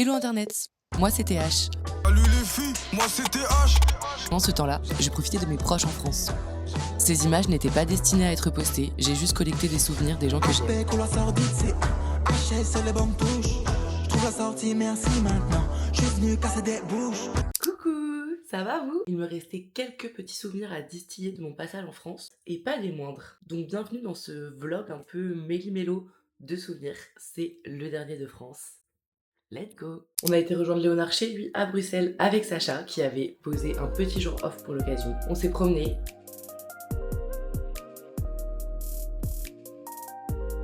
Hello Internet, moi c'était H. Salut les filles, moi c'était H. Pendant ce temps-là, je profitais de mes proches en France. Ces images n'étaient pas destinées à être postées, j'ai juste collecté des souvenirs des gens que j'aime. Coucou, ça va vous? Il me restait quelques petits souvenirs à distiller de mon passage en France, et pas des moindres. Donc bienvenue dans ce vlog un peu méli-mélo de souvenirs, c'est le dernier de France. Let's go! On a été rejoindre Léonard chez lui à Bruxelles avec Sacha qui avait posé un petit jour off pour l'occasion. On s'est promené.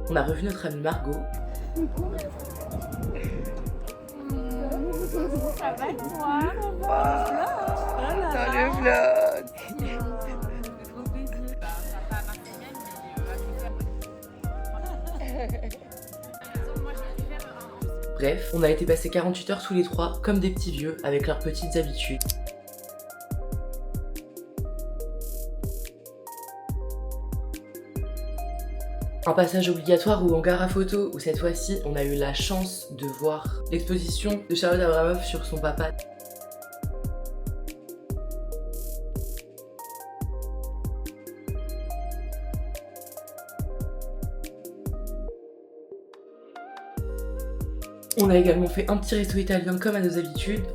On a revu notre amie Margot. Ça va toi? Dans le vlog! Bref, on a été passer 48 heures tous les trois comme des petits vieux avec leurs petites habitudes. Un passage obligatoire ou hangar à photo où cette fois-ci on a eu la chance de voir l'exposition de Charlotte Abramoff sur son papa. On a également fait un petit resto italien comme à nos habitudes.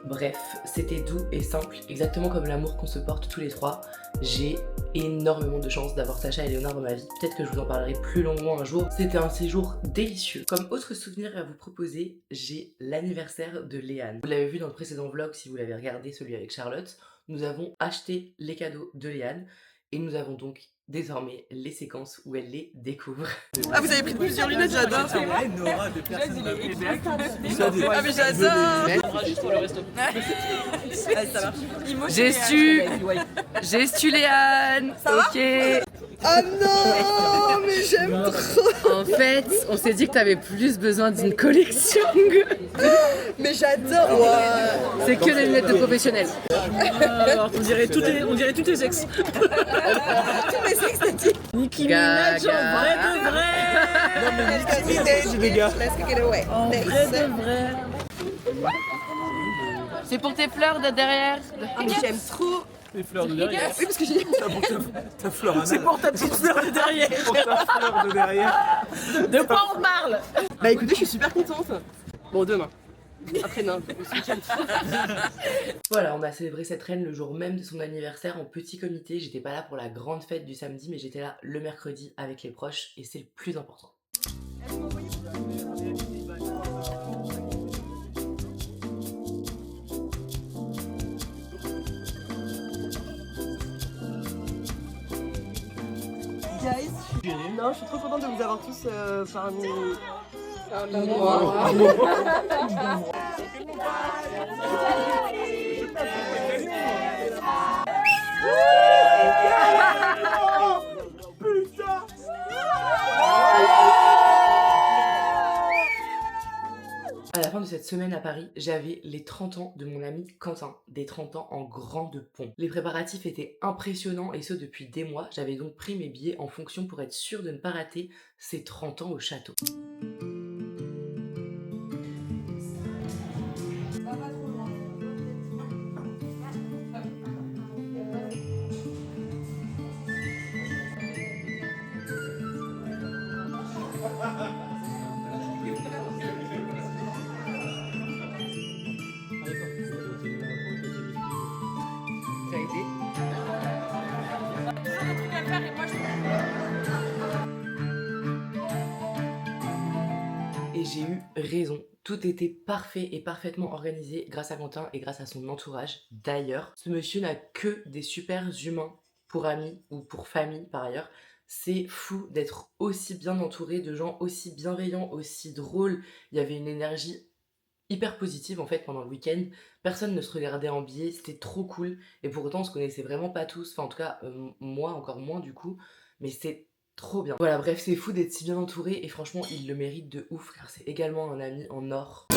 Bref, c'était doux et simple, exactement comme l'amour qu'on se porte tous les trois. J'ai énormément de chance d'avoir Sacha et Léonard dans ma vie. Peut-être que je vous en parlerai plus longuement un jour. C'était un séjour délicieux. Comme autre souvenir à vous proposer, j'ai l'anniversaire de Léane. Vous l'avez vu dans le précédent vlog si vous l'avez regardé, celui avec Charlotte. Nous avons acheté les cadeaux de Léane et nous avons donc désormais les séquences où elle les découvre. Ah, vous avez pris plusieurs lunettes, j'adore. Ah mais j'adore. Gestu Léane. Ok. Ah non, mais j'aime trop. En fait, on s'est dit que t'avais plus besoin d'une collection. Mais j'adore. Ouais. C'est que les lunettes de professionnels. Alors, on dirait toutes les ex. Tous mes ex, t'as dit. Nicki Minaj, en vrai de vrai. Non mais Nicki Minaj, les gars. En vrai de vrai. C'est pour tes fleurs de derrière. J'aime trop. Les fleurs de derrière. Oui, parce que j'ai Ta fleur anale. C'est pour ta petite fleur de derrière. Pour ta fleur de derrière. De quoi on parle? Bah écoutez, je suis super contente. Bon, demain. Après-demain, ce week-end. Voilà, on a célébré cette reine le jour même de son anniversaire en petit comité. J'étais pas là pour la grande fête du samedi, mais j'étais là le mercredi avec les proches et c'est le plus important. Guys, non, je suis trop contente de vous avoir tous parmi À la fin de cette semaine à Paris, j'avais les 30 ans de mon ami Quentin, des 30 ans en grande pompe. Les préparatifs étaient impressionnants et ce depuis des mois. J'avais donc pris mes billets en fonction pour être sûre de ne pas rater ces 30 ans au château. Et j'ai eu raison, tout était parfait et parfaitement organisé grâce à Quentin et grâce à son entourage. D'ailleurs, ce monsieur n'a que des super humains pour amis ou pour famille par ailleurs. C'est fou d'être aussi bien entouré de gens aussi bienveillants, aussi drôles. Il y avait une énergie hyper positive en fait pendant le week-end. Personne ne se regardait en biais, c'était trop cool. Et pour autant on se connaissait vraiment pas tous, enfin en tout cas moi encore moins du coup. Mais c'est trop bien. Voilà, bref, c'est fou d'être si bien entouré et franchement, il le mérite de ouf car c'est également un ami en or.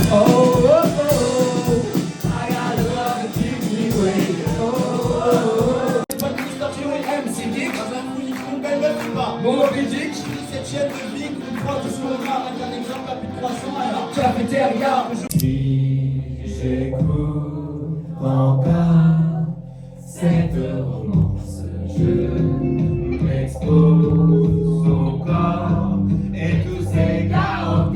les meufs ou pas? Bon, en Belgique, 17ème de Vic, vous crois tout ce qu'on a, avec un exemple à plus de 300 à la cafétéria. J'écoute encore cette romance, je m'expose au corps et tous ces chaos.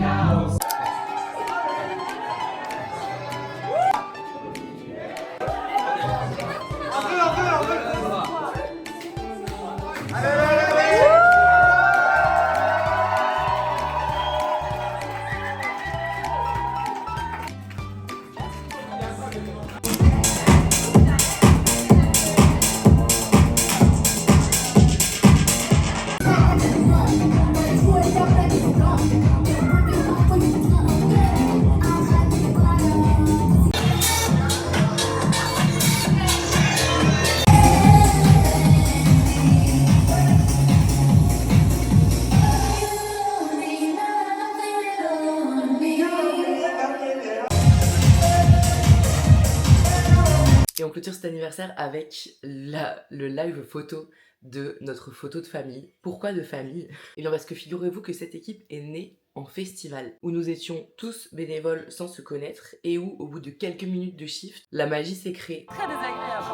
Et on clôture cet anniversaire avec le live photo de notre photo de famille. Pourquoi de famille? Eh bien parce que figurez-vous que cette équipe est née en festival, où nous étions tous bénévoles sans se connaître, et où, au bout de quelques minutes de shift, la magie s'est créée. Très désagréable.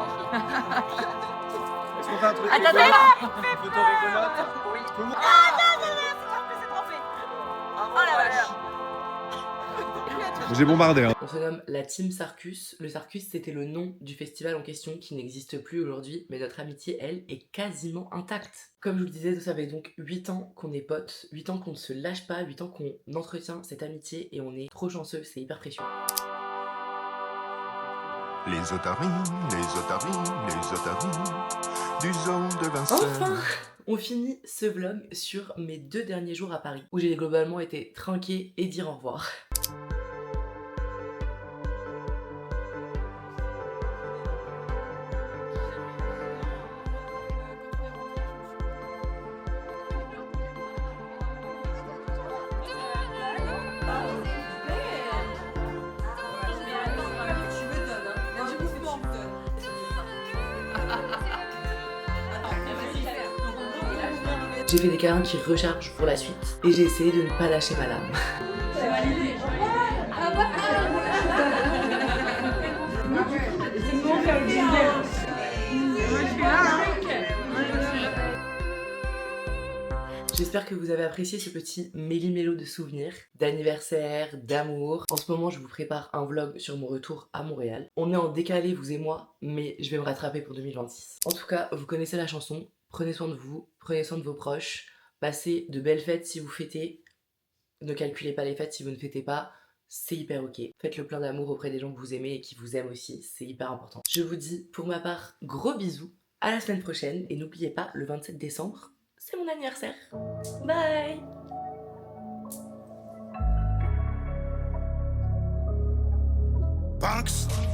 Est-ce qu'on fait un truc Attendez, rigolo? là, Une photo rigolote? Oui. Comment? C'est trop fait. Oh la vache. J'ai bombardé. Hein. On se nomme la Team Sarcus. Le Sarcus, c'était le nom du festival en question qui n'existe plus aujourd'hui, mais notre amitié, elle, est quasiment intacte. Comme je vous le disais, ça fait donc 8 ans qu'on est potes, 8 ans qu'on ne se lâche pas, 8 ans qu'on entretient cette amitié et on est trop chanceux, c'est hyper précieux. Les otaries du zoo de Vincennes. Enfin, on finit ce vlog sur mes 2 derniers jours à Paris, où j'ai globalement été trinquer et dire au revoir. J'ai fait des câlins qui rechargent pour la suite et j'ai essayé de ne pas lâcher ma lame. J'espère que vous avez apprécié ce petit méli-mélo de souvenirs, d'anniversaire, d'amour. En ce moment, je vous prépare un vlog sur mon retour à Montréal. On est en décalé, vous et moi, mais je vais me rattraper pour 2026. En tout cas, vous connaissez la chanson. Prenez soin de vous, prenez soin de vos proches. Passez de belles fêtes si vous fêtez. Ne calculez pas les fêtes si vous ne fêtez pas. C'est hyper ok. Faites le plein d'amour auprès des gens que vous aimez et qui vous aiment aussi. C'est hyper important. Je vous dis, pour ma part, gros bisous. À la semaine prochaine. Et n'oubliez pas, le 27 décembre, c'est mon anniversaire. Bye! Banks.